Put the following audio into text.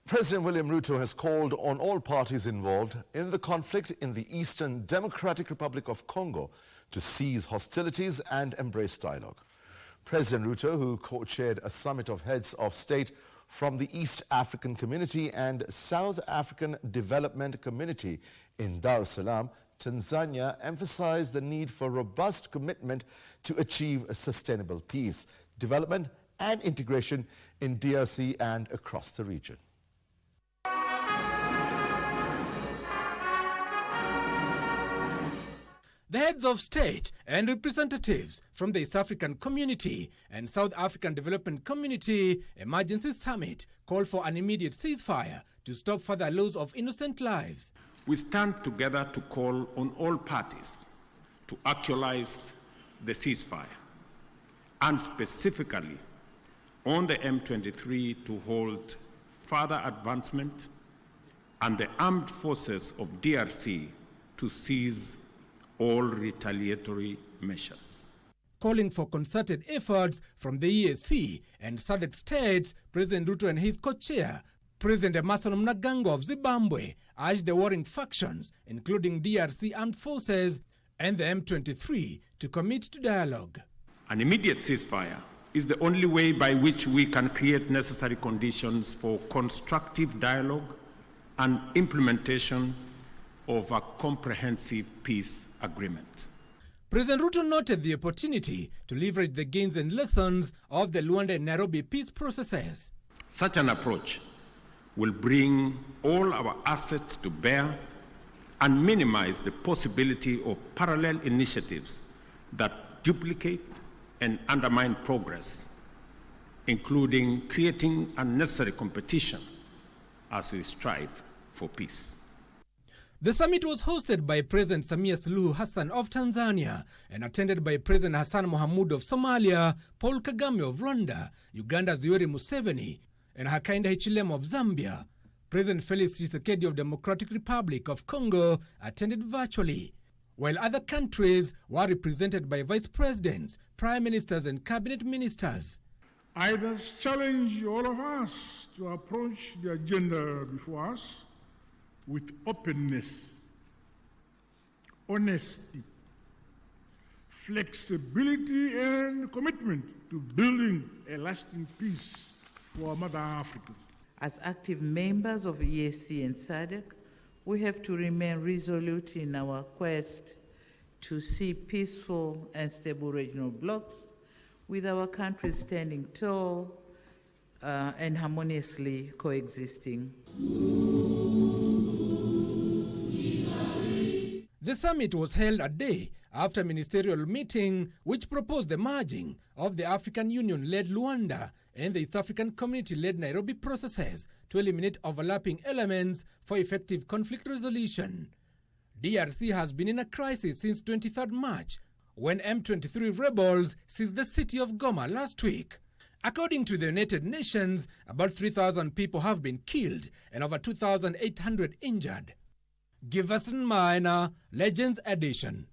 President William Ruto has called on all parties involved in the conflict in the Eastern Democratic Republic of Congo to cease hostilities and embrace dialogue. President Ruto, who co-chaired a summit of heads of state from the East African Community and South African Development Community in Dar es Salaam, Tanzania, emphasized the need for robust commitment to achieve a sustainable peace, development and integration in DRC and across the region. The heads of state and representatives from the East African Community and South African Development Community Emergency Summit called for an immediate ceasefire to stop further loss of innocent lives. We stand together to call on all parties to actualize the ceasefire, and specifically on the M23 to hold further advancement and the armed forces of DRC to cease all retaliatory measures. Calling for concerted efforts from the EAC and SADC states, President Ruto and his co-chair, President Emmerson Mnangagwa of Zimbabwe, urged the warring factions, including DRC armed forces and the M23, to commit to dialogue. An immediate ceasefire is the only way by which we can create necessary conditions for constructive dialogue and implementation of a comprehensive peace agreement. President Ruto noted the opportunity to leverage the gains and lessons of the Luanda and Nairobi peace processes. Such an approach will bring all our assets to bear and minimize the possibility of parallel initiatives that duplicate and undermine progress, including creating unnecessary competition as we strive for peace. The summit was hosted by President Samia Suluhu Hassan of Tanzania and attended by President Hassan Mohamud of Somalia, Paul Kagame of Rwanda, Uganda's Yoweri Museveni, and Hakainde Hichilema of Zambia. President Felix Tshisekedi of Democratic Republic of Congo attended virtually, while other countries were represented by vice presidents, prime ministers and cabinet ministers. I thus challenge all of us to approach the agenda before us with openness, honesty, flexibility and commitment to building a lasting peace for Mother Africa. As active members of EAC and SADC, we have to remain resolute in our quest to see peaceful and stable regional blocs, with our countries standing tall and harmoniously coexisting. The summit was held a day after a ministerial meeting which proposed the merging of the African Union-led Luanda and the East African Community-led Nairobi processes to eliminate overlapping elements for effective conflict resolution. DRC has been in a crisis since 23rd March, when M23 rebels seized the city of Goma last week. According to the United Nations, about 3,000 people have been killed and over 2,800 injured. Giverson Minor, Legends Edition.